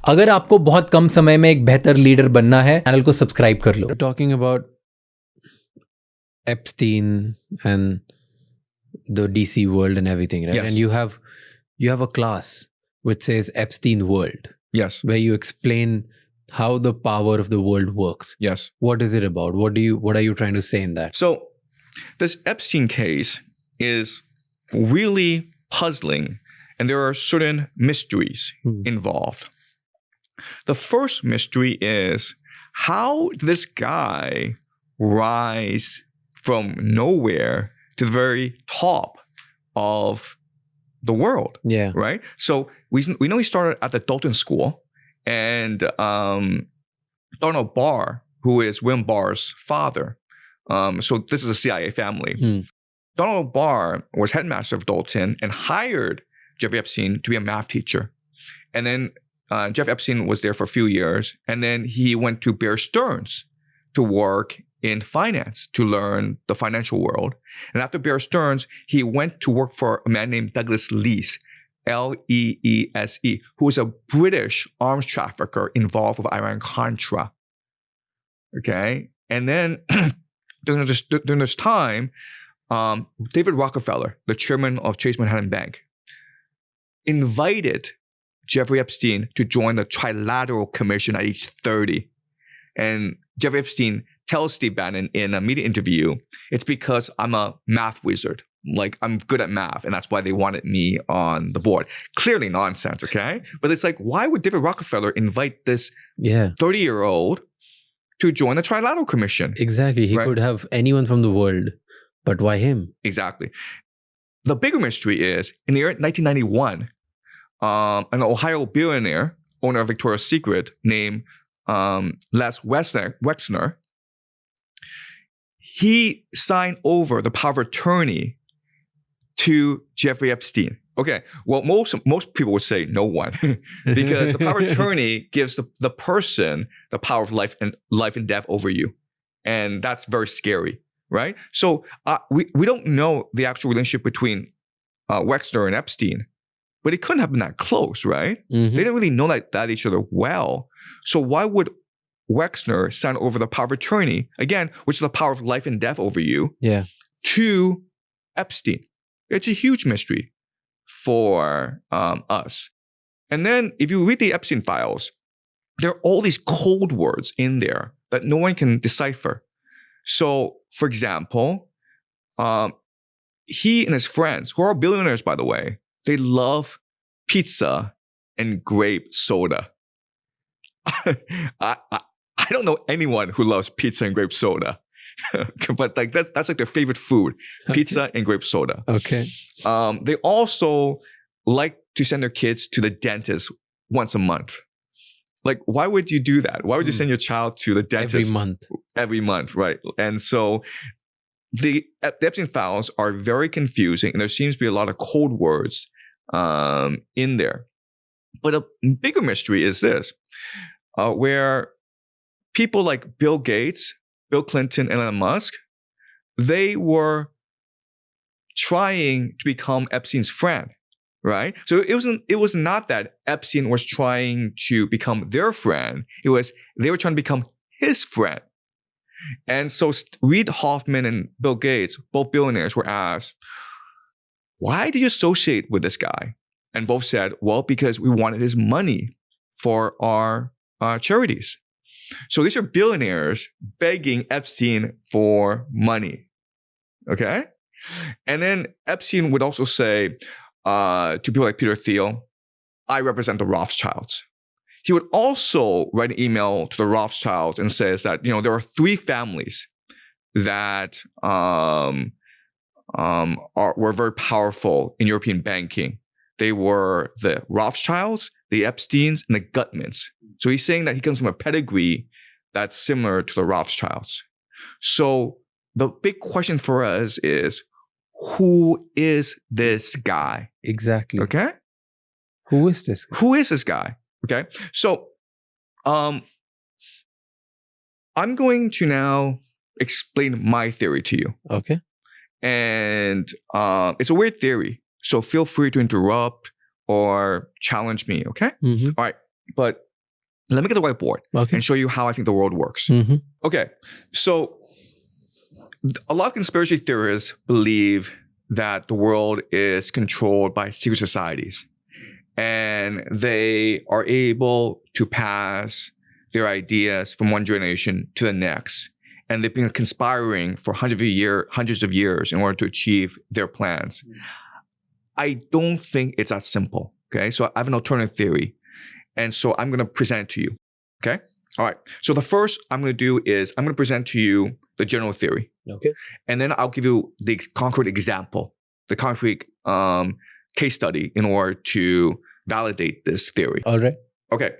अगर आपको बहुत कम समय में एक बेहतर लीडर बनना है, चैनल को सब्सक्राइब कर लो. Talking about Epstein and the DC world and everything, right? Yes. And you have a class which says Epstein world, Yes. where you explain how the power of the world works. Yes. What is it about? What are you trying to say in that? So this Epstein case is really puzzling, and there are certain mysteries involved. The first mystery is, how did this guy rise from nowhere to the very top of the world? Yeah. Right? So we know he started at the Dalton School, and Donald Barr, who is William Barr's father, so this is a CIA family. Donald Barr was headmaster of Dalton and hired Jeffrey Epstein to be a math teacher. And then Jeff Epstein was there for a few years, and then he went to Bear Stearns to work in finance, to learn the financial world. And after Bear Stearns, he went to work for a man named Douglas Leese, Leese, who was a British arms trafficker involved with Iran-Contra. Okay? And then during this time, David Rockefeller, the chairman of Chase Manhattan Bank, invited Jeffrey Epstein to join the Trilateral Commission at age 30. And Jeffrey Epstein tells Steve Bannon in a media interview, it's because I'm a math wizard. Like, I'm good at math, and that's why they wanted me on the board. Clearly nonsense, okay? But it's like, why would David Rockefeller invite this 30-year-old to join the Trilateral Commission? Exactly. He could have anyone from the world, but why him? Exactly. The bigger mystery is, in the year 1991, an Ohio billionaire, owner of Victoria's Secret, named Les Wexner, he signed over the power of attorney to Jeffrey Epstein. Okay, well, most people would say no one, because the power of attorney gives the person the power of life and death over you, and that's very scary, right? So we don't know the actual relationship between Wexner and Epstein, but it couldn't have been that close, right? They didn't really know that each other well. So why would Wexner sign over the power of attorney, again, which is the power of life and death over you, to Epstein? It's a huge mystery for us. And then if you read the Epstein files, there are all these code words in there that no one can decipher. So, for example, he and his friends, who are billionaires, by the way, they love pizza and grape soda. I don't know anyone who loves pizza and grape soda. But like that's like their favorite food, pizza and grape soda. Okay. They also like to send their kids to the dentist once a month. Like, why would you do that? Why would you send your child to the dentist every month? Every month, right? And so the Epstein files are very confusing, and there seems to be a lot of code words in there. But a bigger mystery is this, where people like Bill Gates, Bill Clinton, and Elon Musk, they were trying to become Epstein's friend, right? So it was not that Epstein was trying to become their friend. It was they were trying to become his friend. And so Reid Hoffman and Bill Gates, both billionaires, were asked, why did you associate with this guy? And both said, well, because we wanted his money for our charities. So these are billionaires begging Epstein for money, okay? And then Epstein would also say to people like Peter Thiel, I represent the Rothschilds. He would also write an email to the Rothschilds and says that, you know, there are three families that were very powerful in European banking. They were the Rothschilds, the Epsteins, and the Gutmans. So he's saying that he comes from a pedigree that's similar to the Rothschilds. So the big question for us is, who is this guy? Exactly. Okay? Who is this guy? Who is this guy? Okay? So I'm going to now explain my theory to you. Okay. And it's a weird theory, so feel free to interrupt or challenge me, okay? Mm-hmm. All right. But Let me get the whiteboard Okay. and show you how I think the world works. Mm-hmm. Okay, so a lot of conspiracy theorists believe that the world is controlled by secret societies, and they are able to pass their ideas from one generation to the next. And they've been conspiring for hundreds of years in order to achieve their plans. I don't think it's that simple. Okay, so I have an alternative theory. And so I'm going to present it to you. Okay, all right. So the first I'm going to do is I'm going to present to you the general theory. Okay. And then I'll give you the concrete example, the concrete case study in order to validate this theory. All right. Okay.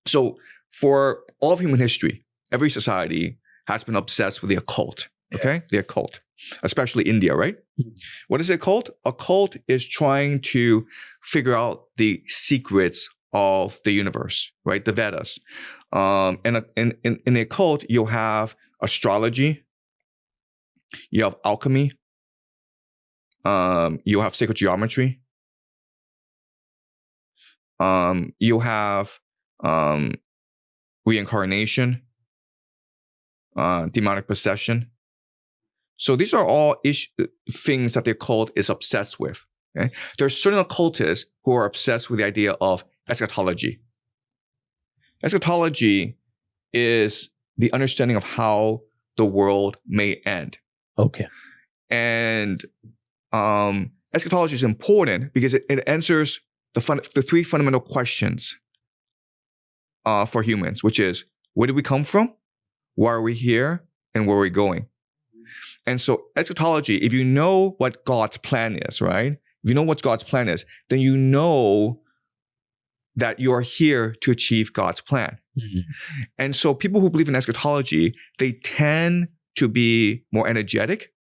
So for all of human history, every society has been obsessed with the occult. Okay. The occult, especially India, right? Mm-hmm. What is a cult? A cult is trying to figure out the secrets of the universe, right? The Vedas. And in the occult, you'll have astrology, you have alchemy, you'll have sacred geometry, you'll have reincarnation, demonic possession. So these are all things that the occult is obsessed with. Okay? There are certain occultists who are obsessed with the idea of eschatology. Eschatology is the understanding of how the world may end. Okay. And eschatology is important because it answers the three fundamental questions for humans, which is, where did we come from? Why are we here? And where are we going? And so eschatology, if you know what God's plan is, right? If you know what God's plan is, then you know that you are here to achieve God's plan. Mm-hmm. And so people who believe in eschatology, they tend to be more energetic.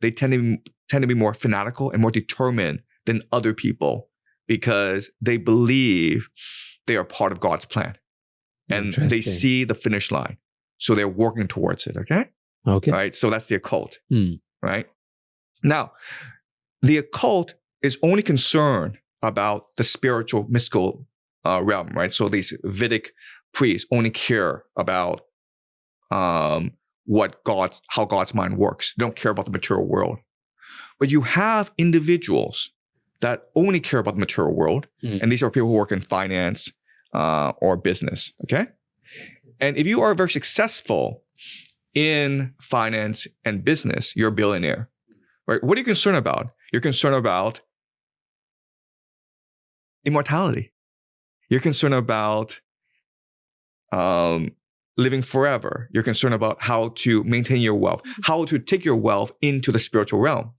They tend to be more fanatical and more determined than other people because they believe they are part of God's plan. And they see the finish line. So they're working towards it, okay? Okay. Right? So that's the occult, Mm. right? Now, the occult is only concerned about the spiritual, mystical realm, right? So these Vedic priests only care about how God's mind works. They don't care about the material world. But you have individuals that only care about the material world. Mm. And these are people who work in finance or business, okay? And if you are very successful in finance and business, you're a billionaire, right? What are you concerned about? You're concerned about immortality. You're concerned about living forever. You're concerned about how to maintain your wealth, how to take your wealth into the spiritual realm.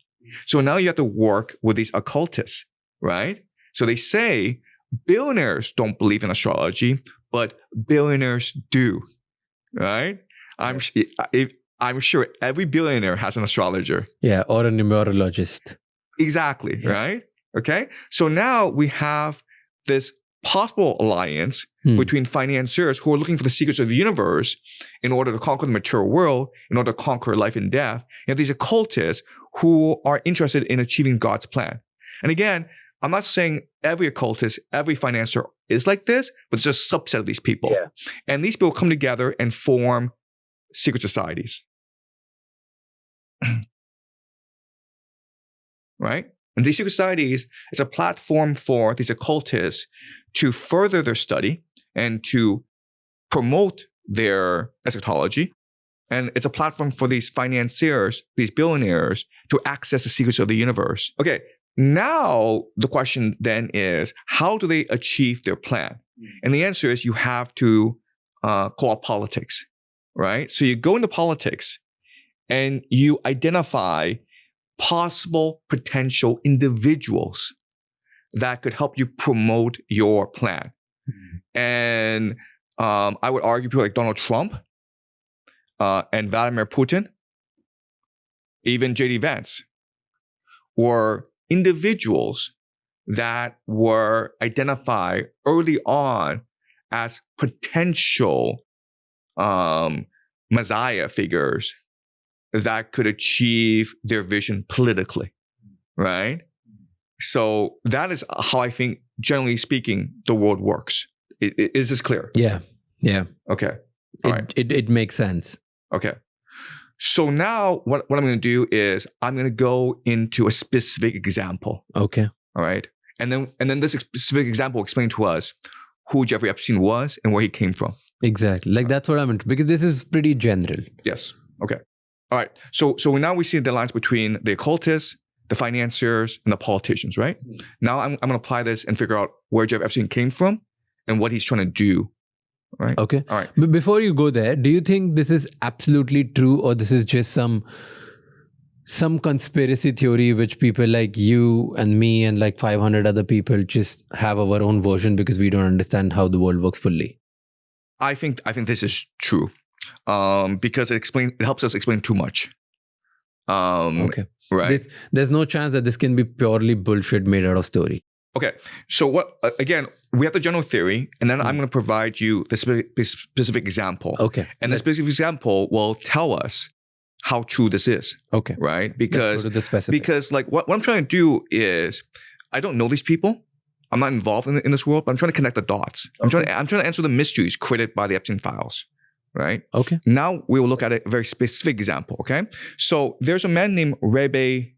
So now you have to work with these occultists, right? So they say billionaires don't believe in astrology, but billionaires do, right? I'm sure every billionaire has an astrologer. Yeah, or a numerologist. Exactly, right? Okay. So now we have this possible alliance between financiers who are looking for the secrets of the universe in order to conquer the material world, in order to conquer life and death. You have these occultists who are interested in achieving God's plan. And again, I'm not saying every occultist, every financier is like this, but it's just a subset of these people. Yeah. And these people come together and form secret societies. Right? And these secret societies is a platform for these occultists to further their study and to promote their eschatology. And it's a platform for these financiers, these billionaires, to access the secrets of the universe. Okay, now the question then is, how do they achieve their plan? And the answer is you have to co-opt politics, right? So you go into politics and you identify possible potential individuals that could help you promote your plan. And I would argue people like Donald Trump and Vladimir Putin, even J.D. Vance, were individuals that were identified early on as potential Messiah figures that could achieve their vision politically, right? So that is how I think, generally speaking, the world works. Is this clear? Yeah. Yeah. Okay. All right. It makes sense. Okay. So now what I'm going to do is I'm going to go into a specific example. Okay. All right. And then this specific example will explain to us who Jeffrey Epstein was and where he came from. Exactly. Like that's what I'm into, because this is pretty general. Yes. Okay. All right. So now we see the lines between the occultists, the financiers, and the politicians, right? Now I'm going to apply this and figure out where Jeff Epstein came from and what he's trying to do. Right. Okay. All right. But before you go there, do you think this is absolutely true, or this is just some conspiracy theory which people like you and me and like 500 other people just have our own version because we don't understand how the world works fully? I think this is true, because it helps us explain too much. Okay. Right. There's no chance that this can be purely bullshit made out of story. Okay. So again, we have the general theory, and then I'm going to provide you the specific example. Okay. And the specific example will tell us how true this is. Okay. Right? Because Let's go to the specific. like what I'm trying to do is, I don't know these people. I'm not involved in this world, but I'm trying to connect the dots. I'm trying to answer the mysteries created by the Epstein files. Right? Okay. Now we will look at a very specific example. Okay. So there's a man named Rebbe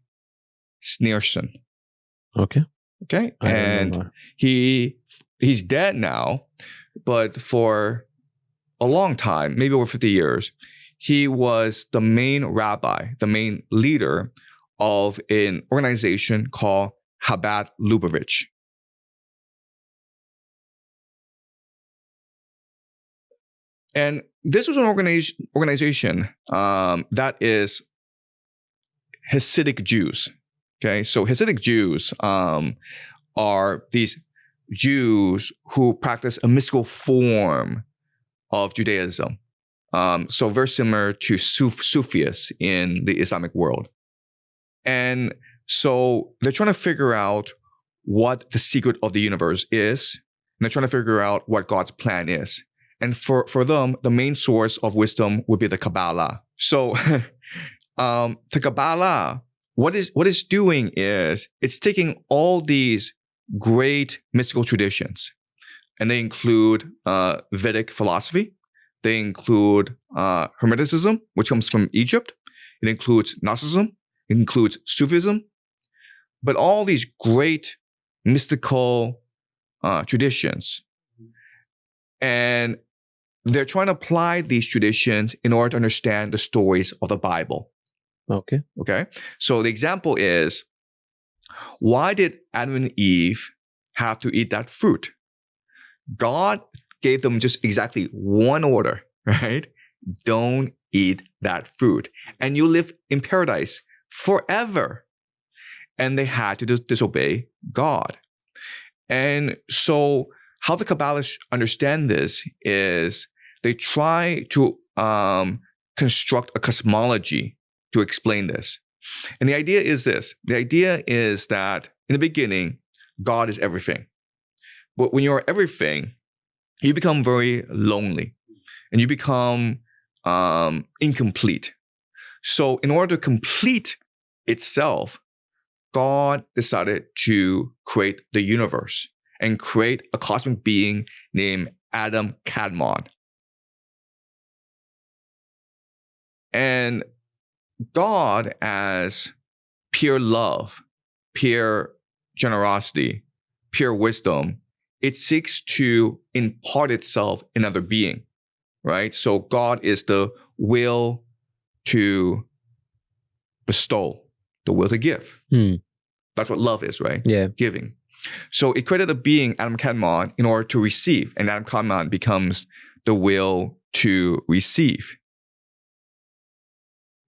Sneerson. Okay. Okay. I don't And know. he's dead now, but for a long time, maybe over 50 years, he was the main rabbi, the main leader of an organization called Chabad Lubavitch. And this was an organization that is Hasidic Jews. Okay, so Hasidic Jews are these Jews who practice a mystical form of Judaism. So very similar to Sufis in the Islamic world. And so they're trying to figure out what the secret of the universe is. And they're trying to figure out what God's plan is. And for them, the main source of wisdom would be the Kabbalah. So the Kabbalah, what it's doing is it's taking all these great mystical traditions, and they include Vedic philosophy. They include Hermeticism, which comes from Egypt. It includes Gnosticism. It includes Sufism. But all these great mystical traditions. And they're trying to apply these traditions in order to understand the stories of the Bible. Okay. Okay. So the example is, why did Adam and Eve have to eat that fruit? God gave them just exactly one order, right? Don't eat that fruit, and you live in paradise forever. And they had to disobey God. And so how the Kabbalists understand this is they try to construct a cosmology to explain this. And the idea is this. The idea is that in the beginning, God is everything. But when you're everything, you become very lonely and you become incomplete. So in order to complete itself, God decided to create the universe and create a cosmic being named Adam Kadmon. And God, as pure love, pure generosity, pure wisdom, it seeks to impart itself in another being, right? So God is the will to bestow, the will to give. That's what love is, right? Yeah. Giving. So it created a being, Adam Kadmon, in order to receive. And Adam Kadmon becomes the will to receive.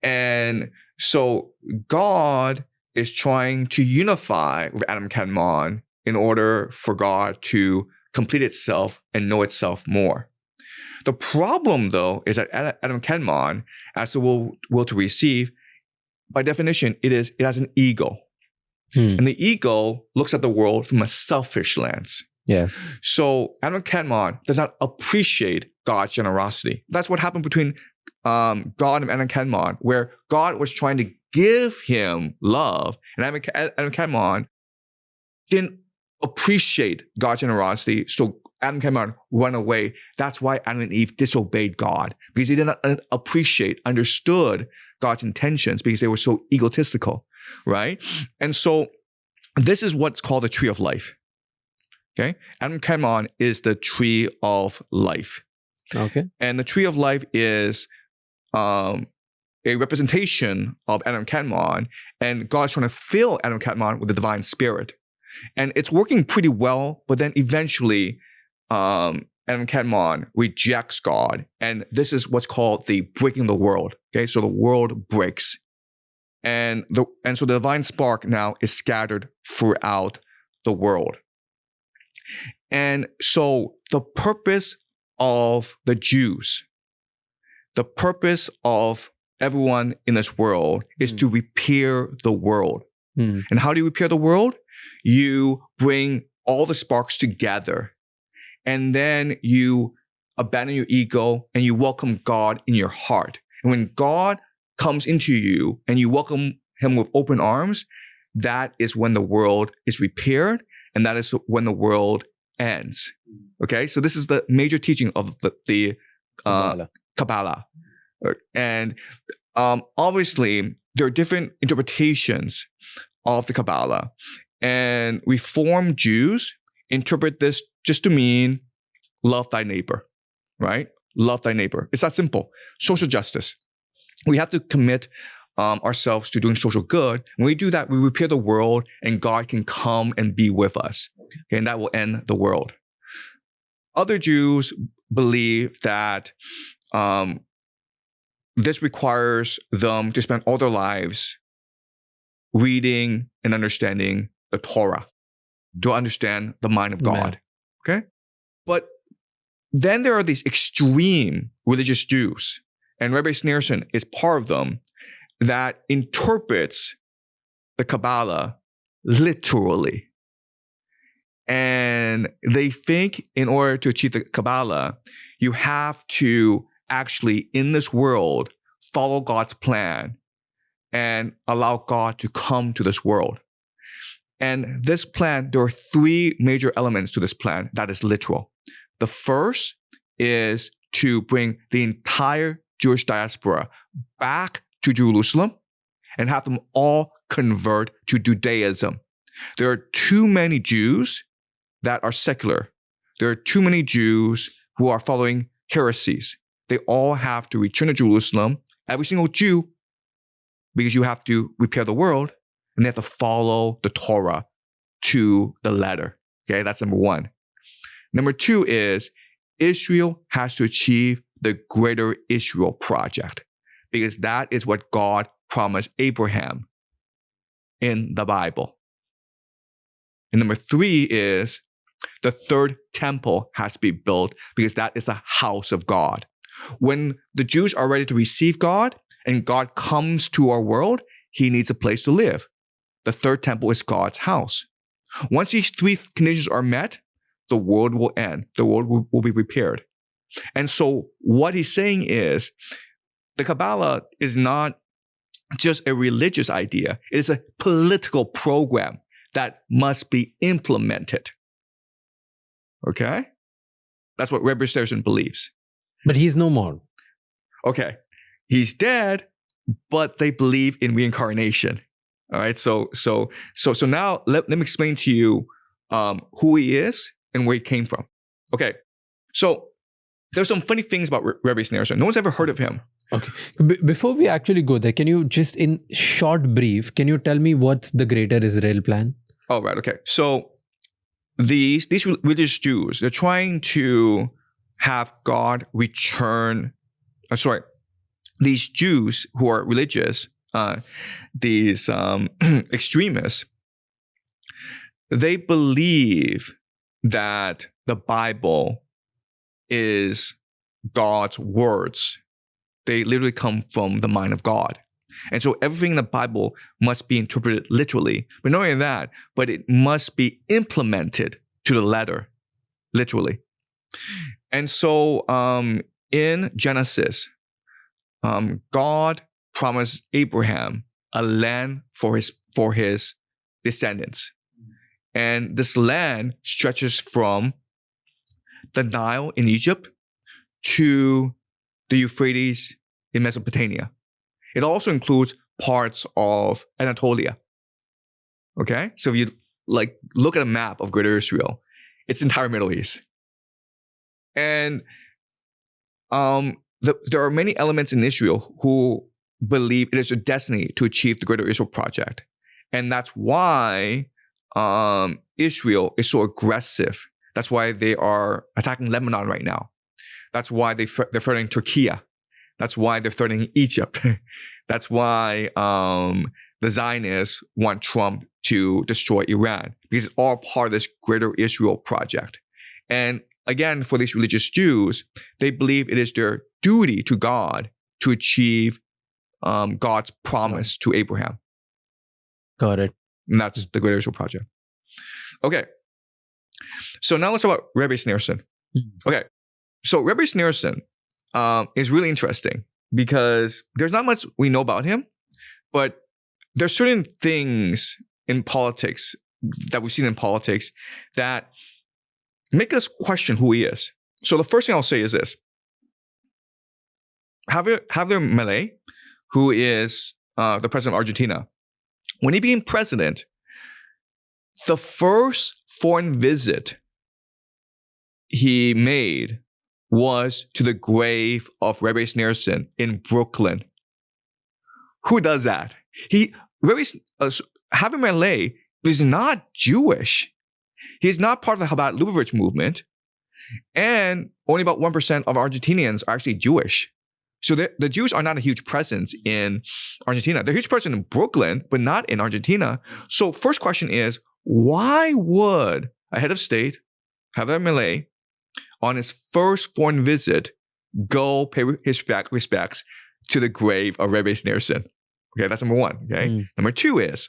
And so God is trying to unify with Adam Kadmon in order for God to complete itself and know itself more. The problem, though, is that Adam Kadmon, as the will to receive, by definition, it has an ego. And the ego looks at the world from a selfish lens. Yeah. So Adam Kadmon does not appreciate God's generosity. That's what happened between God and Adam Kadmon, where God was trying to give him love, and Adam Kadmon didn't appreciate God's generosity. So Adam came out, run away. That's why Adam and Eve disobeyed God, because they did not understood God's intentions, because they were so egotistical, right? And so this is what's called the tree of life. Okay? Adam came on is the tree of life. Okay. And the tree of life is a representation of Adam Kadmon, and God's trying to fill Adam Kadmon with the divine spirit. And it's working pretty well, but then eventually Adam Kadmon rejects God, and this is what's called the breaking the world. Okay, so the world breaks, and so the divine spark now is scattered throughout the world. And so the purpose of the Jews, the purpose of everyone in this world is to repair the world. And how do you repair the world? You bring all the sparks together, and then you abandon your ego and you welcome God in your heart. And when God comes into you and you welcome him with open arms, that is when the world is repaired, and that is when the world ends. Okay, so this is the major teaching of the Kabbalah. And obviously, there are different interpretations of the Kabbalah. And Reform Jews interpret this just to mean love thy neighbor, right? Love thy neighbor. It's that simple. Social justice. We have to commit ourselves to doing social good. When we do that, we repair the world, and God can come and be with us. Okay, and that will end the world. Other Jews believe that this requires them to spend all their lives reading and understanding the Torah to understand the mind of God. Okay? But then there are these extreme religious Jews, and Rabbi Sneerson is part of them, that interprets the Kabbalah literally. And they think in order to achieve the Kabbalah, you have to actually, in this world, follow God's plan and allow God to come to this world. And this plan, there are three major elements to this plan that is literal. The first is to bring the entire Jewish diaspora back to Jerusalem and have them all convert to Judaism. There are too many Jews that are secular. There are too many Jews who are following heresies. They all have to return to Jerusalem, every single Jew, because you have to repair the world, and they have to follow the Torah to the letter. Okay, that's number one. Number two is Israel has to achieve the greater Israel project, because that is what God promised Abraham in the Bible. And number three is the third temple has to be built, because that is the house of God. When the Jews are ready to receive God and God comes to our world, he needs a place to live. The third temple is God's house. Once these three conditions are met, the world will end. The world will be repaired. And so what he's saying is the Kabbalah is not just a religious idea. It is a political program that must be implemented. Okay? That's what Rebbe Sturgeon believes. But he's no more. Okay. He's dead, but they believe in reincarnation. All right. So now let me explain to you who he is and where he came from. Okay. So there's some funny things about Rebbe Sturgeon. No one's ever heard of him. Okay. Before we actually go there, can you just in short brief, can you tell me what's the Greater Israel plan? Oh, right. Okay. So these religious Jews, they're trying to have God return. These Jews who are religious, these extremists, they believe that the Bible is God's words. They literally come from the mind of God. And so everything in the Bible must be interpreted literally. But not only that, but it must be implemented to the letter, literally. And so in Genesis, God promised Abraham a land for his descendants. And this land stretches from the Nile in Egypt to the Euphrates in Mesopotamia. It also includes parts of Anatolia. Okay? So if you like look at a map of Greater Israel, it's entire Middle East. And there are many elements in Israel who believe it is their destiny to achieve the Greater Israel Project. And that's why Israel is so aggressive. That's why they are attacking Lebanon right now. That's why they're threatening Turkey. That's why they're threatening Egypt. That's why the Zionists want Trump to destroy Iran, because it's all part of this Greater Israel Project. And again, for these religious Jews, they believe it is their duty to God to achieve God's promise to Abraham. Got it. And that's the Greater Israel Project. Okay. So now let's talk about Rebbe Sneerson. Okay. So Rebbe Sneerson is really interesting because there's not much we know about him, but there's certain things in politics that we've seen in politics that make us question who he is. So the first thing I'll say is this. Javier Milei, who is the president of Argentina, when he became president, the first foreign visit he made was to the grave of Rebbe Sneerson in Brooklyn. Who does that? Javier Milei is not Jewish. He's not part of the Chabad Lubavitch movement, and only about 1% of Argentinians are actually Jewish. So the Jews are not a huge presence in Argentina. They're a huge presence in Brooklyn, but not in Argentina. So first question is, why would a head of state, Javier Milei, on his first foreign visit, go pay his respects to the grave of Rebbe Sneerson? Okay, that's number one. Okay, Number two is,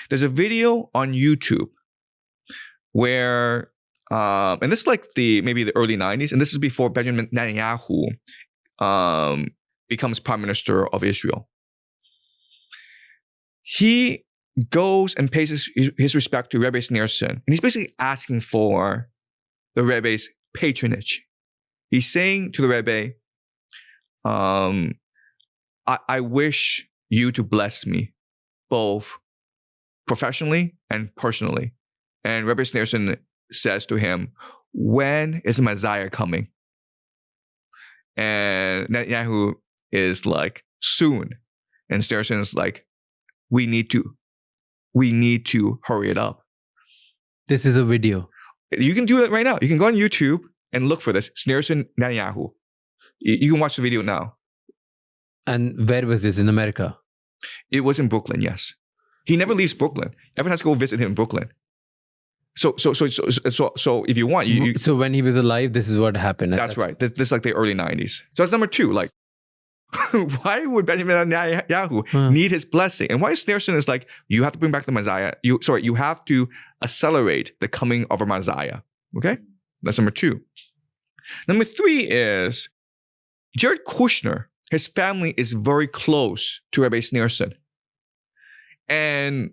there's a video on YouTube where, and this is like maybe the early 90s, and this is before Benjamin Netanyahu becomes prime minister of Israel. He goes and pays his respect to Rebbe Sneerson, and he's basically asking for the Rebbe's patronage. He's saying to the Rebbe, I wish you to bless me, both professionally and personally. And Rebbe Sneerson says to him, when is the Messiah coming? And Netanyahu is like, soon. And Sneerson is like, we need to hurry it up. This is a video. You can do it right now. You can go on YouTube and look for this. Sneerson Netanyahu. You can watch the video now. And where was this? In America? It was in Brooklyn, yes. He never leaves Brooklyn. Everyone has to go visit him in Brooklyn. So if you want, you so when he was alive, this is what happened. That's right. This is like the early 90s. So that's number two. Like, why would Benjamin Netanyahu need his blessing? And why Sneerson is like, you have to bring back the Messiah. You have to accelerate the coming of a Messiah. Okay? That's number two. Number three is, Jared Kushner, his family is very close to Rebbe Sneerson. And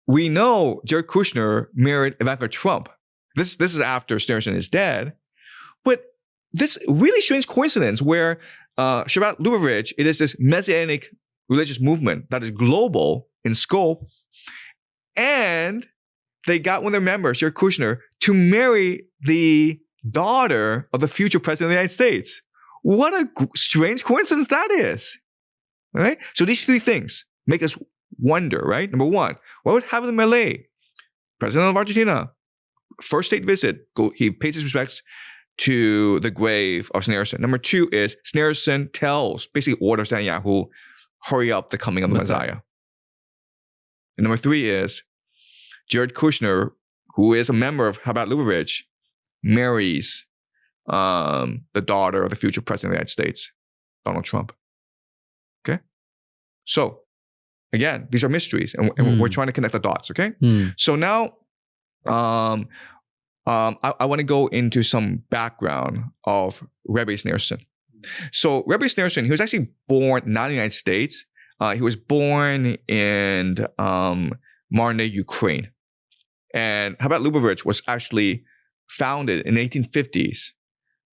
we know Jared Kushner married Ivanka Trump. This is after Sneerson is dead. But this really strange coincidence where Chabad Lubavitch, it is this Messianic religious movement that is global in scope. And they got one of their members, Jared Kushner, to marry the daughter of the future president of the United States. What a strange coincidence that is. All right? So these three things make us wonder, right? Number one, what would happen to Milei, president of Argentina, first state visit, he pays his respects to the grave of Sneerson. Number two is, Sneerson basically orders Netanyahu, hurry up the coming of the Messiah. And number three is, Jared Kushner, who is a member of Chabad Lubavitch, marries the daughter of the future president of the United States, Donald Trump. Okay? So, again, these are mysteries, and we're trying to connect the dots, okay? So now, I want to go into some background of Rebbe Sneerson. So Rebbe Sneerson, he was actually born not in the United States. He was born in modern-day Ukraine. And Chabad Lubavitch was actually founded in the 1850s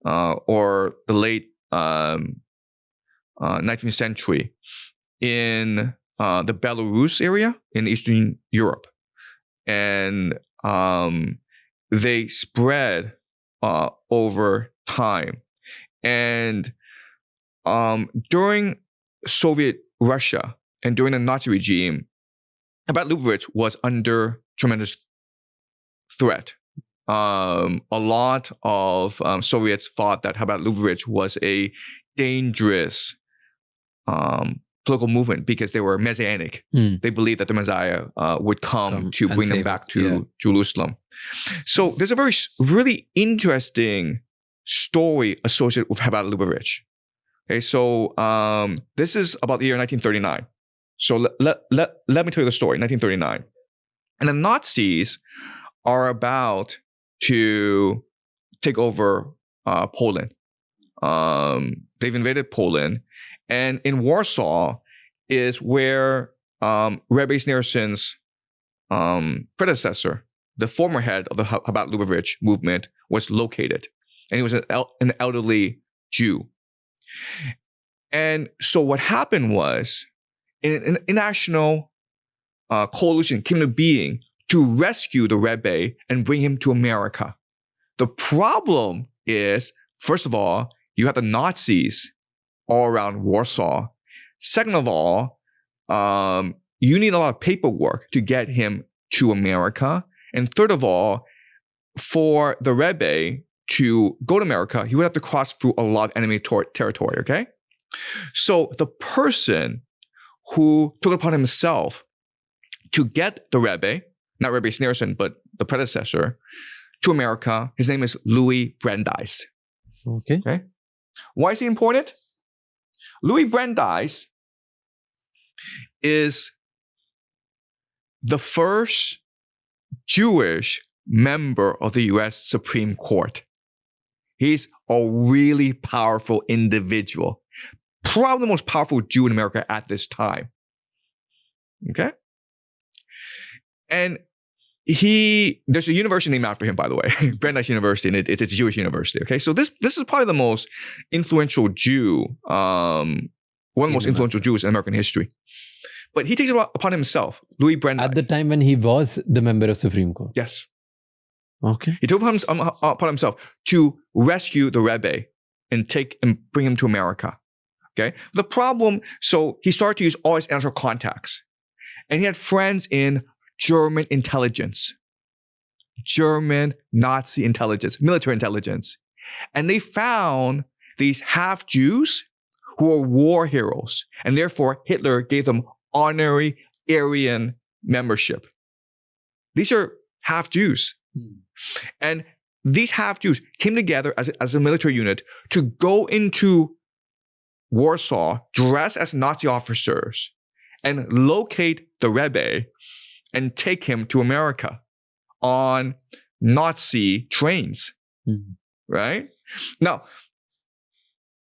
or the late 19th century in the Belarus area in Eastern Europe. And they spread over time. And during Soviet Russia and during the Nazi regime, Chabad Lubavitch was under tremendous threat. A lot of Soviets thought that Chabad Lubavitch was a dangerous political movement because they were Messianic. They believed that the Messiah would come to bring them back to Jerusalem. So there's a really interesting story associated with Chabad Lubavitch. Okay, so this is about the year 1939. So let me tell you the story. 1939, and the Nazis are about to take over Poland. They've invaded Poland, and in Warsaw is where Rebbe Sneerson's predecessor, the former head of the Chabad Lubavitch movement, was located, and he was an elderly Jew. And so what happened was an international coalition came to being to rescue the Rebbe and bring him to America. The problem is, first of all, you have the Nazis all around Warsaw. Second of all, you need a lot of paperwork to get him to America. And third of all, for the Rebbe to go to America, he would have to cross through a lot of enemy territory, okay? So the person who took it upon himself to get the Rebbe, not Rebbe Sneerson, but the predecessor, to America, his name is Louis Brandeis. Okay. Why is he important? Louis Brandeis is the first Jewish member of the US Supreme Court. He's a really powerful individual. Probably the most powerful Jew in America at this time. Okay? And there's a university named after him, by the way, Brandeis University, and it's a Jewish university. Okay, so this is probably the most influential Jew, one of the most influential Jews in American history. But he takes it upon himself, Louis Brandeis. At the time when he was the member of Supreme Court. Yes. Okay. He took it upon himself to rescue the Rebbe and bring him to America. Okay. The problem, so he started to use all his international contacts, and he had friends in German intelligence, German Nazi intelligence, military intelligence. And they found these half-Jews who were war heroes. And therefore, Hitler gave them honorary Aryan membership. These are half-Jews. And these half-Jews came together as a military unit to go into Warsaw, dress as Nazi officers, and locate the Rebbe and take him to America on Nazi trains, right? Now,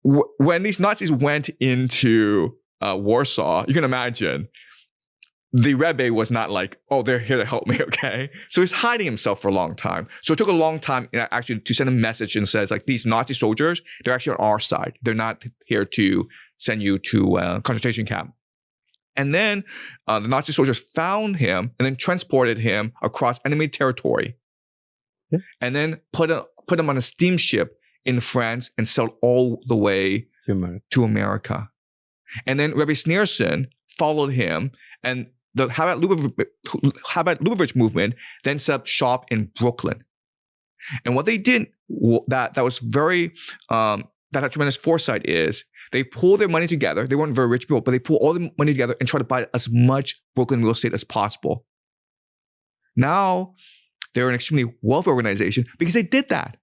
when these Nazis went into Warsaw, you can imagine the Rebbe was not like, oh, they're here to help me, okay? So he's hiding himself for a long time. So it took a long time actually to send a message and says, like, these Nazi soldiers, they're actually on our side. They're not here to send you to a concentration camp. And then the Nazi soldiers found him and then transported him across enemy territory. And then put him on a steamship in France and sailed all the way to America. And then Rebbe Sneerson followed him, and the Chabad Lubavitch movement then set up shop in Brooklyn. And what they did that was very that had tremendous foresight is they pulled their money together. They weren't very rich people, but they pulled all the money together and tried to buy as much Brooklyn real estate as possible. Now they're an extremely wealthy organization because they did that.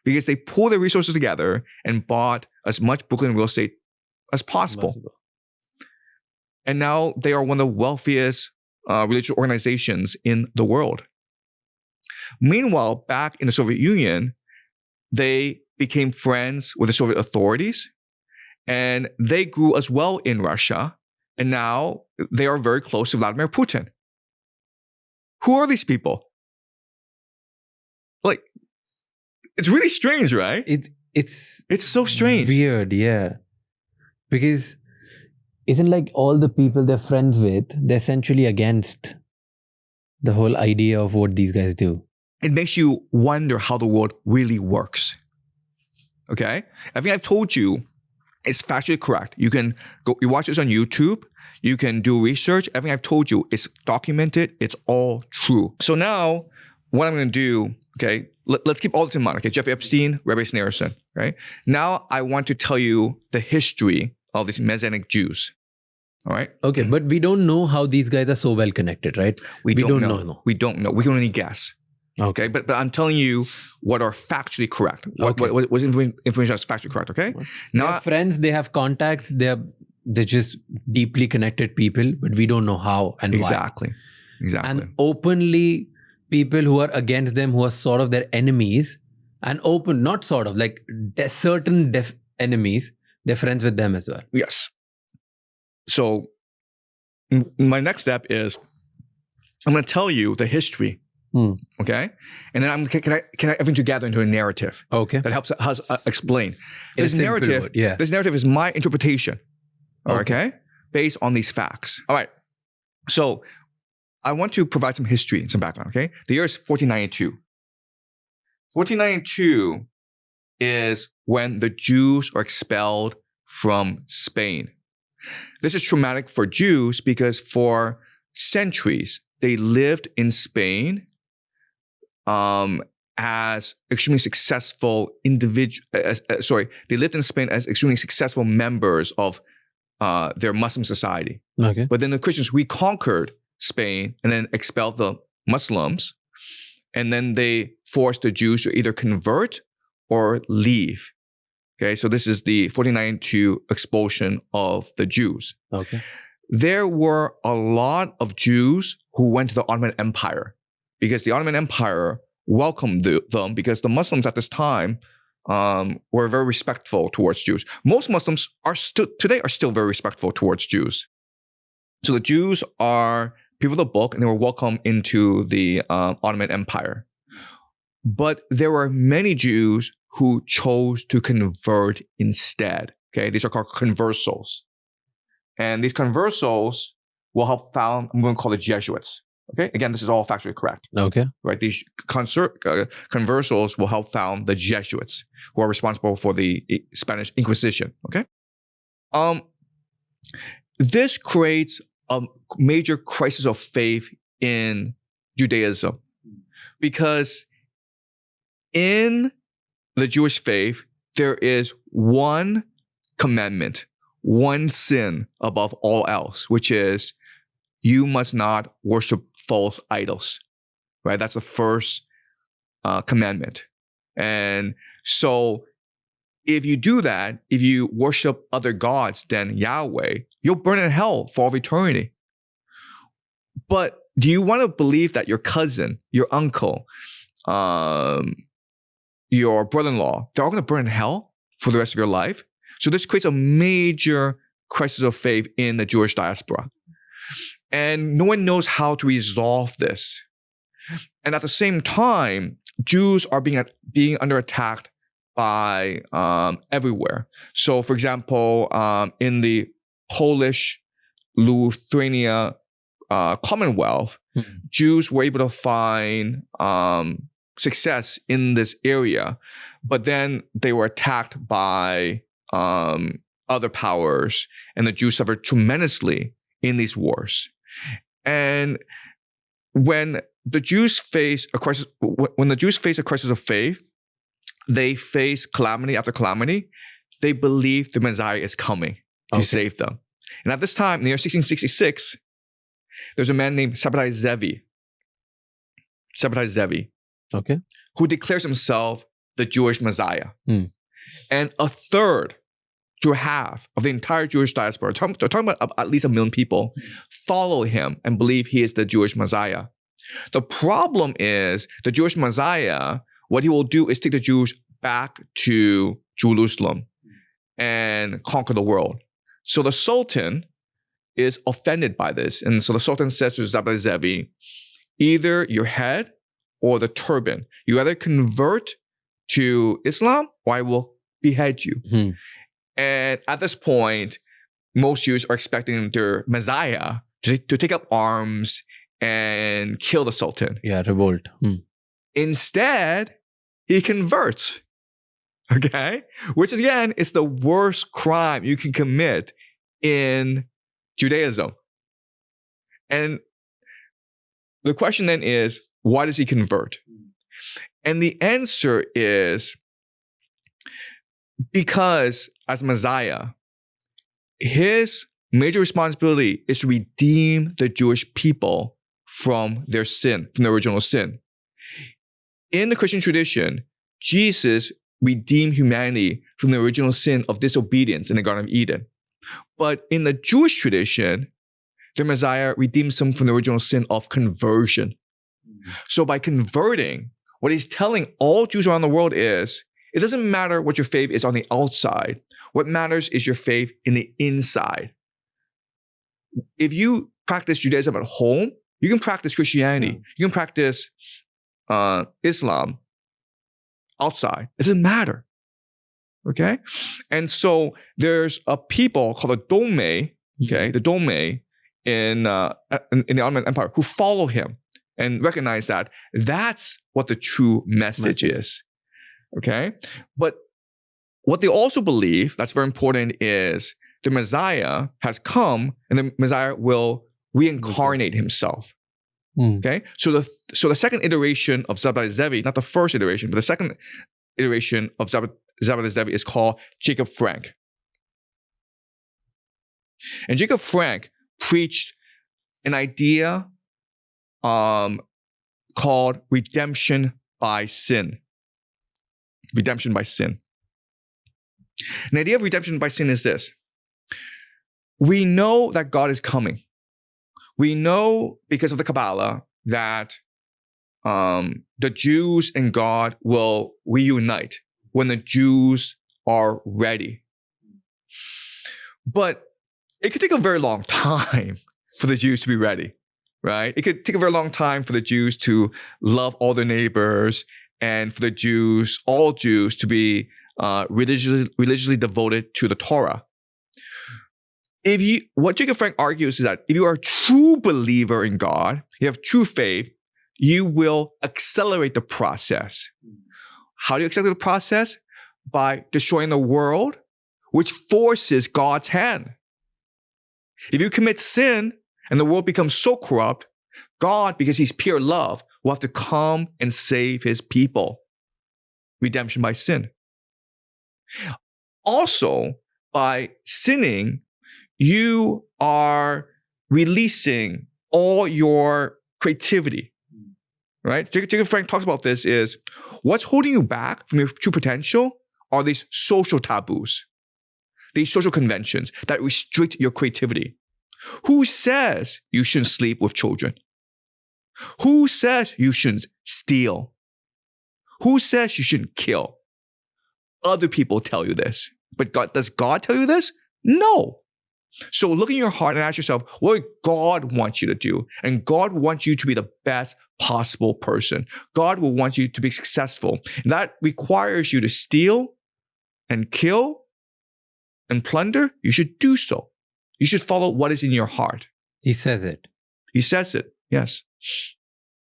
Because they pulled their resources together and bought as much Brooklyn real estate as possible. And now they are one of the wealthiest religious organizations in the world. Meanwhile, back in the Soviet Union, they became friends with the Soviet authorities, and they grew as well in Russia, and now they are very close to Vladimir Putin. Who are these people? Like, It's really strange, right? It's so strange. Weird, yeah. Because isn't like all the people they're friends with, they're essentially against the whole idea of what these guys do. It makes you wonder how the world really works. Okay? I think I've told you it's factually correct. You can go, you watch this on YouTube, you can do research. Everything I've told you is documented, it's all true. So now, what I'm going to do, okay, let's keep all this in mind. Okay, Jeffrey Epstein, Rabbi Sneerson, right? Now I want to tell you the history of these Messianic Jews. All right? Okay, but we don't know how these guys are so well connected, right? We don't know. No. We don't know. We can only guess. Okay, but I'm telling you what are factually correct. Okay. What information is factually correct, okay? They have friends, they have contacts, they're just deeply connected people, but we don't know how and Exactly. why. And openly, people who are against them, who are sort of their enemies, and open, not sort of, like certain enemies, they're friends with them as well. Yes. So my next step is I'm going to tell you the history. Okay, and then can I everything together into a narrative? Okay, that helps us explain this narrative. Word, yeah, this narrative is my interpretation. Okay, based on these facts. All right. So I want to provide some history and some background. Okay, the year is 1492. 1492 is when the Jews are expelled from Spain. This is traumatic for Jews because for centuries they lived in Spain as extremely successful they lived in Spain as extremely successful members of their Muslim society. Okay. But then the Christians reconquered Spain and then expelled the Muslims, and then they forced the Jews to either convert or leave. Okay, so this is the 1492 expulsion of the Jews. Okay. There were a lot of Jews who went to the Ottoman Empire because the Ottoman Empire welcomed them because the Muslims at this time were very respectful towards Jews. Most Muslims today are still very respectful towards Jews. So the Jews are people of the book and they were welcomed into the Ottoman Empire. But there were many Jews who chose to convert instead. Okay, these are called conversos. And these conversos will help found, I'm going to call it Jesuits. Okay, again, this is all factually correct. Okay. Right, these conversos will help found the Jesuits who are responsible for the Spanish Inquisition. Okay. This creates a major crisis of faith in Judaism because in the Jewish faith, there is one commandment, one sin above all else, which is you must not worship false idols, right? That's the first commandment. And so if you do that, if you worship other gods than Yahweh, you'll burn in hell for all of eternity. But do you want to believe that your cousin, your uncle, your brother-in-law, they're all going to burn in hell for the rest of your life? So this creates a major crisis of faith in the Jewish diaspora. And no one knows how to resolve this. And at the same time, Jews are being under attack by everywhere. So for example, in the Polish Lithuania Commonwealth, Jews were able to find success in this area, but then they were attacked by other powers, and the Jews suffered tremendously in these wars. And when the Jews face a crisis of faith, they face calamity after calamity. They believe the Messiah is coming to save them. And at this time, in the year 1666, there's a man named Sabbatai Zevi, who declares himself the Jewish Messiah. And a third to half of the entire Jewish diaspora, we're talking about at least 1 million people, follow him and believe he is the Jewish Messiah. The problem is the Jewish Messiah, what he will do is take the Jews back to Jerusalem and conquer the world. So the Sultan is offended by this. And so the Sultan says to Sabbatai Zevi, either your head or the turban. You either convert to Islam or I will behead you. And at this point, most Jews are expecting their Messiah to take up arms and kill the Sultan. Yeah, revolt. Instead, he converts. Okay? Which again is the worst crime you can commit in Judaism. And the question then is, why does he convert? And the answer is because as Messiah, his major responsibility is to redeem the Jewish people from their sin, from their original sin. In the Christian tradition, Jesus redeemed humanity from the original sin of disobedience in the Garden of Eden. But in the Jewish tradition, the Messiah redeems them from the original sin of conversion. So by converting, what he's telling all Jews around the world is, it doesn't matter what your faith is on the outside. What matters is your faith in the inside. If you practice Judaism at home, you can practice Christianity. You can practice Islam outside. It doesn't matter. Okay? And so there's a people called the Dome, okay, the Dome in the Ottoman Empire who follow him and recognize that that's what the true message is. Okay? But what they also believe, that's very important, is the Messiah has come and the Messiah will reincarnate himself. Okay? So the second iteration of Zabad Zevi, not the first iteration, but the second iteration of Zabad Zevi is called Jacob Frank. And Jacob Frank preached an idea called redemption by sin. Redemption by sin. And the idea of redemption by sin is this. We know that God is coming. We know because of the Kabbalah that the Jews and God will reunite when the Jews are ready. But it could take a very long time for the Jews to be ready, right? It could take a very long time for the Jews to love all their neighbors and for the Jews, all Jews, to be religiously devoted to the Torah. What Jacob Frank argues is that if you are a true believer in God, you have true faith, you will accelerate the process. How do you accelerate the process? By destroying the world, which forces God's hand. If you commit sin and the world becomes so corrupt, God, because he's pure love, will have to come and save his people. Redemption by sin. Also, by sinning, you are releasing all your creativity, right? Jacob Frank talks about this is, what's holding you back from your true potential are these social taboos, these social conventions that restrict your creativity. Who says you shouldn't sleep with children? Who says you shouldn't steal? Who says you shouldn't kill? Other people tell you this. But does God tell you this? No. So look in your heart and ask yourself, what God wants you to do? And God wants you to be the best possible person. God will want you to be successful. That requires you to steal and kill and plunder. You should do so. You should follow what is in your heart. He says it. He says it, yes.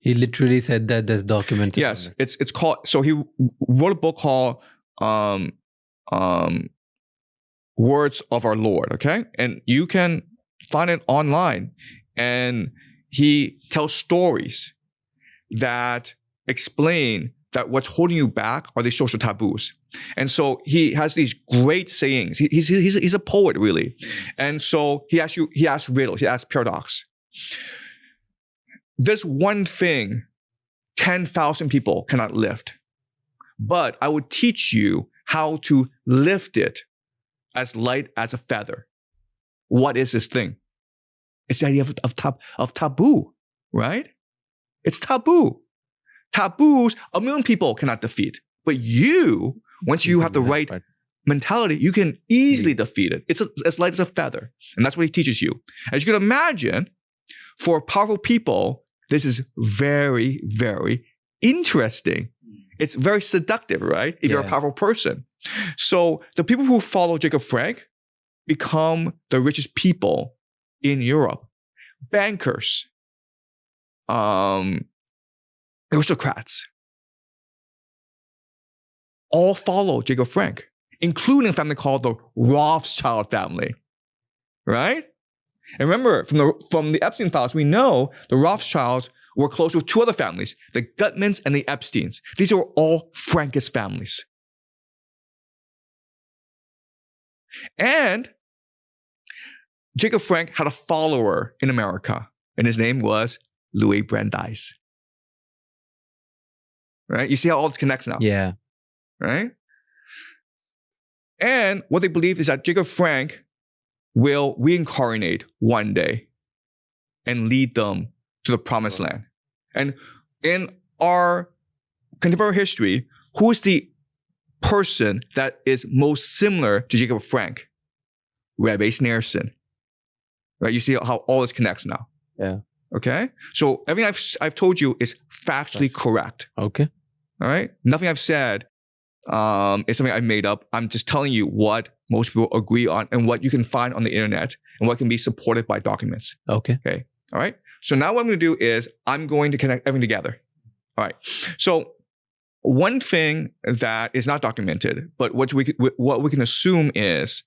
He literally said that. There's documents. Yes, it's called, so he wrote a book called Words of Our Lord, okay? And you can find it online. And he tells stories that explain that what's holding you back are these social taboos. And so he has these great sayings. He's a poet, really. And so he asks riddles, he asks paradox. There's one thing 10,000 people cannot lift, but I would teach you how to lift it as light as a feather. What is this thing? It's the idea of taboo, right? It's taboo. Taboos, 1 million people cannot defeat. But you, once you have the right mentality, you can easily defeat it. It's as light as a feather. And that's what he teaches you. As you can imagine, for powerful people, this is very, very interesting. It's very seductive, right? If you're a Yeah. powerful person. So the people who follow Jacob Frank become the richest people in Europe. Bankers, aristocrats, all follow Jacob Frank, including a family called the Rothschild family, right? And remember, from the Epstein files, we know the Rothschilds were close with two other families, the Gutmans and the Epsteins. These are all Frankist families. And Jacob Frank had a follower in America, and his name was Louis Brandeis. Right? You see how all this connects now? Yeah. Right? And what they believe is that Jacob Frank will reincarnate one day and lead them to the promised land. And in our contemporary history, who is the person that is most similar to Jacob Frank? Rabbi Sneerson. Right? You see how all this connects now. Yeah. Okay? So everything I've told you is factually correct. Okay. All right? Nothing I've said is something I've made up. I'm just telling you what most people agree on and what you can find on the internet and what can be supported by documents. Okay. Okay. All right. So now what I'm going to do is I'm going to connect everything together. All right. So one thing that is not documented, but what we can assume is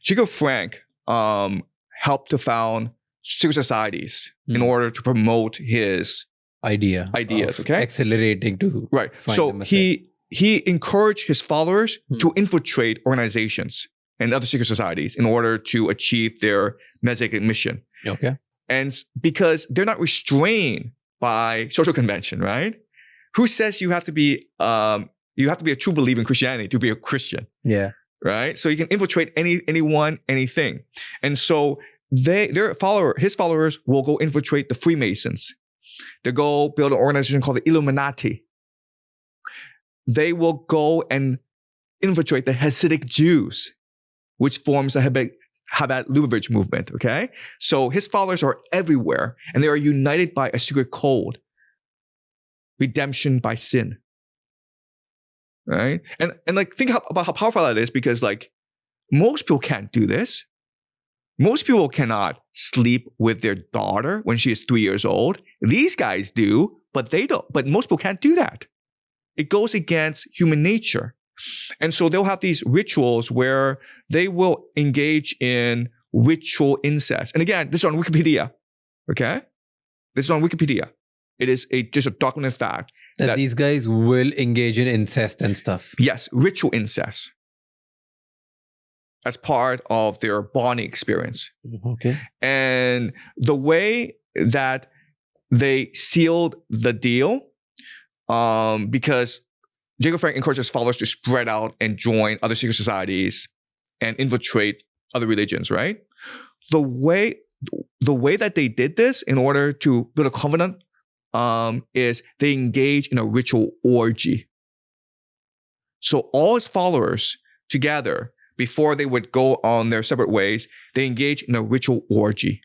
Jacob Frank helped to found secret societies in order to promote his Ideas. Okay. Accelerating to Right. find So the message. he encouraged his followers to infiltrate organizations and other secret societies in order to achieve their Messianic mission. Okay. And because they're not restrained by social convention, right? Who says you have to be a true believer in Christianity to be a Christian, Yeah. right? So you can infiltrate anyone, anything. And so his followers will go infiltrate the Freemasons. They go build an organization called the Illuminati. They will go and infiltrate the Hasidic Jews, which forms the Chabad Lubavitch movement, okay? So his followers are everywhere, and they are united by a secret code. Redemption by sin. Right? And like think about how powerful that is, because like most people can't do this. Most people cannot sleep with their daughter when she is 3 years old. These guys do, but they don't. But most people can't do that. It goes against human nature. And so they'll have these rituals where they will engage in ritual incest. And again, this is on Wikipedia. Okay? This is on Wikipedia. It is just a documented fact That these guys will engage in incest and stuff. Yes, ritual incest as part of their bonding experience. Okay. And the way that they sealed the deal, because Jacob Frank encouraged his followers to spread out and join other secret societies and infiltrate other religions, right? The way that they did this in order to build a covenant is they engage in a ritual orgy. So all his followers together, before they would go on their separate ways, they engage in a ritual orgy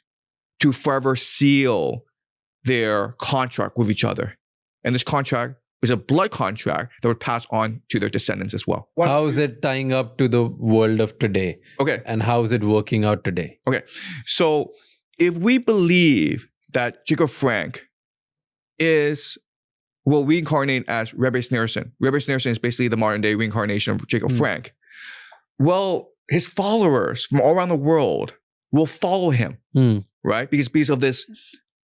to forever seal their contract with each other. And this contract is a blood contract that would pass on to their descendants as well. How is it tying up to the world of today? Okay. And how is it working out today? Okay. So if we believe that Jacob Frank will reincarnate as Rebbe Sneerson. Rebbe Sneerson is basically the modern day reincarnation of Jacob Frank. Well, his followers from all around the world will follow him, right? Because of this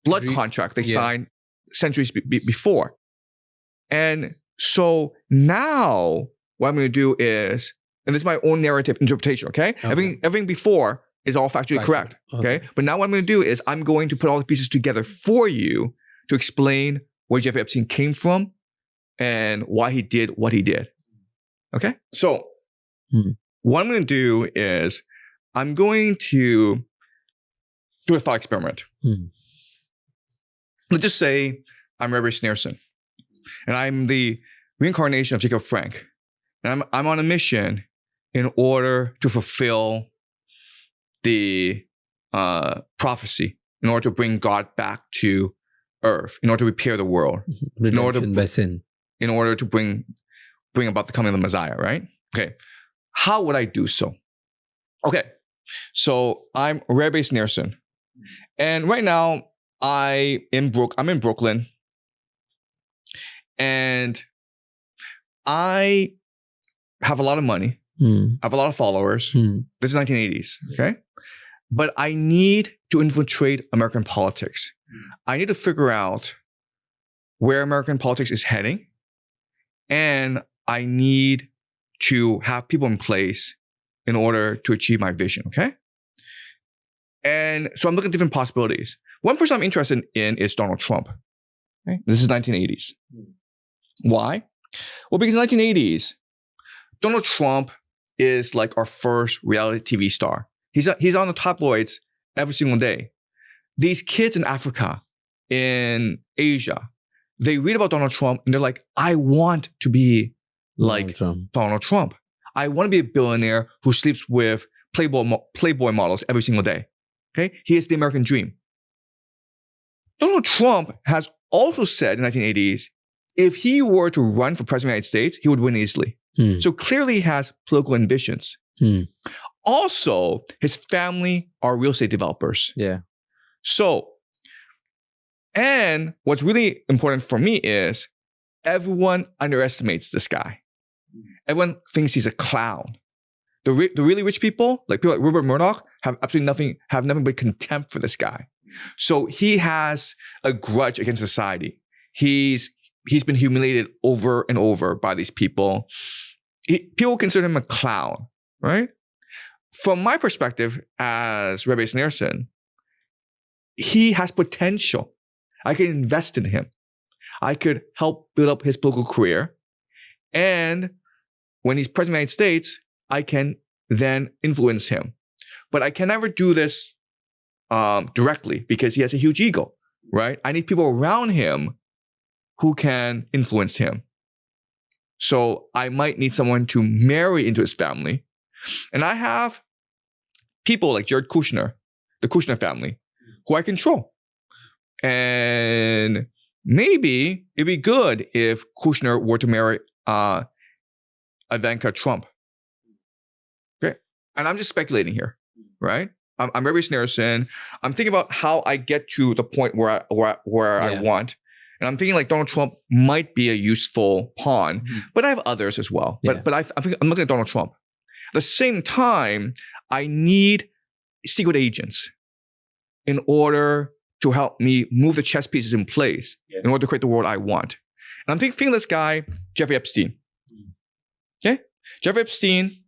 blood contract they signed centuries before. And so now what I'm going to do is, and this is my own narrative interpretation, okay? Everything before is all factually correct, okay? But now what I'm going to do is I'm going to put all the pieces together for you to explain where Jeffrey Epstein came from and why he did what he did. Okay? So what I'm going to do is I'm going to do a thought experiment. Let's just say I'm Rebbe Sneerson and I'm the reincarnation of Jacob Frank. And I'm on a mission in order to fulfill the prophecy, in order to bring God back to earth, in order to repair the world, Redemption by sin. in order to bring bring about the coming of the Messiah, right? Okay. How would I do so? Okay. So I'm Rabbi Sneerson. And right now I'm in Brooklyn. And I have a lot of money. I have a lot of followers. This is 1980s, okay? But I need to infiltrate American politics. I need to figure out where American politics is heading. And I need to have people in place in order to achieve my vision, okay? And so I'm looking at different possibilities. One person I'm interested in is Donald Trump. Okay? This is 1980s. Why? Well, because in the 1980s, Donald Trump is like our first reality TV star. He's on the tabloids every single day. These kids in Africa, in Asia, they read about Donald Trump and they're like, I want to be like Donald Trump. I want to be a billionaire who sleeps with Playboy models every single day. Okay? He is the American dream. Donald Trump has also said in the 1980s, if he were to run for president of the United States, he would win easily. So clearly he has political ambitions. Also, his family are real estate developers. Yeah. So, and what's really important for me is everyone underestimates this guy. Everyone thinks he's a clown. The really rich people, like people like Rupert Murdoch, have nothing but contempt for this guy. So he has a grudge against society. He's been humiliated over and over by these people. People consider him a clown, right? From my perspective as Rabbi Sneerson, he has potential. I could invest in him. I could help build up his political career. And when he's president of the United States, I can then influence him. But I can never do this directly because he has a huge ego, right? I need people around him who can influence him. So I might need someone to marry into his family. And I have people like Jared Kushner, the Kushner family, who I control. And maybe it'd be good if Kushner were to marry Ivanka Trump. Okay. And I'm just speculating here, right? I'm Rabbi Sneerson. I'm thinking about how I get to the point where I want. And I'm thinking like Donald Trump might be a useful pawn, but I have others as well. But I'm looking at Donald Trump. At the same time, I need secret agents in order to help me move the chess pieces in place in order to create the world I want. And I'm thinking this guy, Jeffrey Epstein. Okay? Jeffrey Epstein,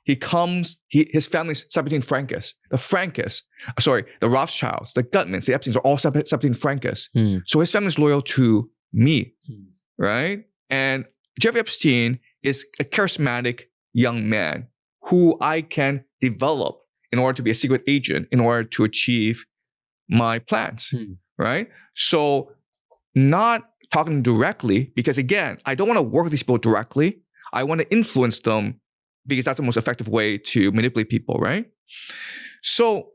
his family's Septine Francus. The Rothschilds, the Gutmans, the Epsteins are all Septine Francus. So his family's loyal to me, right? And Jeffrey Epstein is a charismatic young man who I can develop in order to be a secret agent in order to achieve my plans, right? So not talking directly, because again, I don't want to work with these people directly. I want to influence them because that's the most effective way to manipulate people, right? So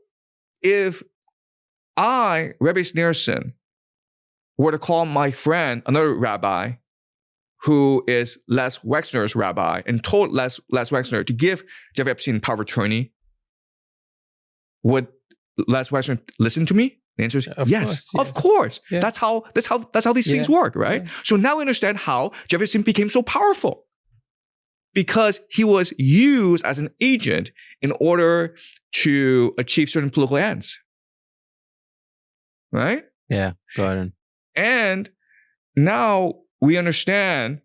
if I, Rabbi Sneerson, were to call my friend, another rabbi, who is Les Wexner's rabbi, and told Les Wexner to give Jeffrey Epstein power of attorney, would Les Wexner listen to me? The answer is yes, of course. Yeah. That's how these things work, right? Yeah. So now we understand how Jeffrey Epstein became so powerful. Because he was used as an agent in order to achieve certain political ends. Right? Yeah, got it. And now we understand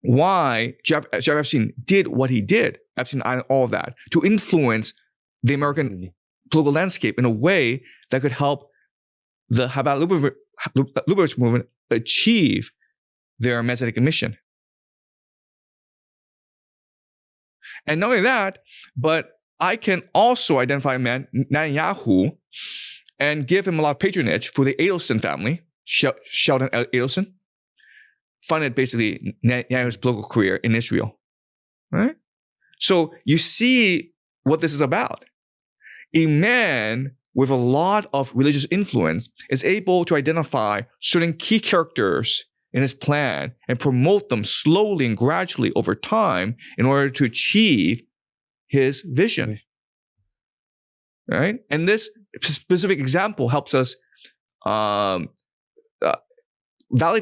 why Jeffrey Epstein did what he did, Epstein and all of that, to influence the American political landscape in a way that could help the Chabad Lubavitch movement achieve their Messianic mission. And not only that, but I can also identify a man, Netanyahu, and give him a lot of patronage for the Adelson family, Sheldon Adelson, funded basically Netanyahu's political career in Israel. Right? So you see what this is about. A man with a lot of religious influence is able to identify certain key characters in his plan and promote them slowly and gradually over time in order to achieve his vision. Right? And this specific example helps us validate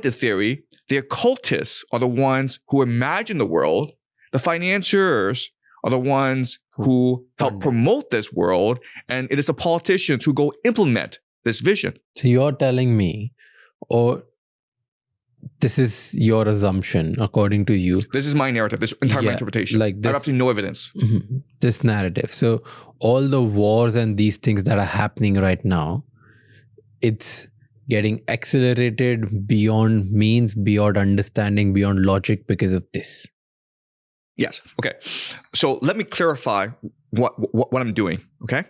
the theory. The occultists are the ones who imagine the world. The financiers are the ones who help promote this world. And it is the politicians who go implement this vision. So you're telling me, or this is your assumption according to you. This is my narrative. This entire my interpretation. Like this, I have absolutely no evidence. This narrative. So all the wars and these things that are happening right now, it's getting accelerated beyond means, beyond understanding, beyond logic because of this. Yes. Okay. So let me clarify what I'm doing. Okay.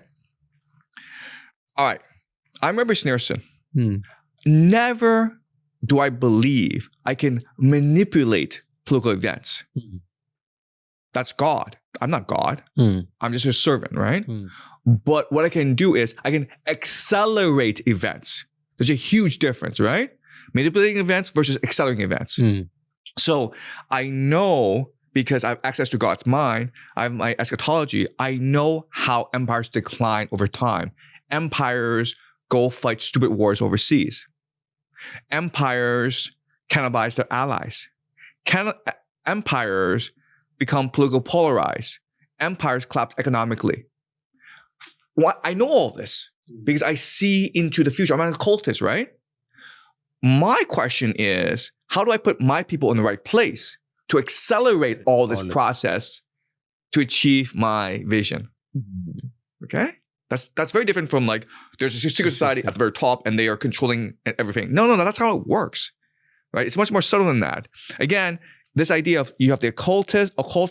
All right. I'm Rabbi Sneerson. Never do I believe I can manipulate political events. That's God. I'm not God. I'm just a servant, right? But what I can do is I can accelerate events. There's a huge difference, right? Manipulating events versus accelerating events. So I know, because I have access to God's mind, I have my eschatology, I know how empires decline over time. Empires go fight stupid wars overseas. Empires cannibalize their allies. Empires become politically polarized. Empires collapse economically. I know all this because I see into the future. I'm an occultist, right? My question is, how do I put my people in the right place to accelerate all this process to achieve my vision? Okay? That's very different from like, there's a secret society at the very top and they are controlling everything. No, that's how it works, right? It's much more subtle than that. Again, this idea of you have the occult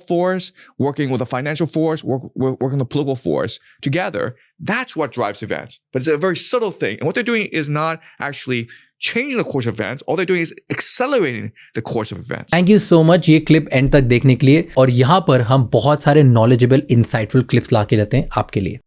force working with the financial force, working with the political force together, that's what drives events. But it's a very subtle thing. And what they're doing is not actually changing the course of events. All they're doing is accelerating the course of events. Thank you so much ये clip and तक देखने के लिए, और यहाँ पर हम बहुत सारे knowledgeable, insightful clips ला के रहते हैं आपके लिए.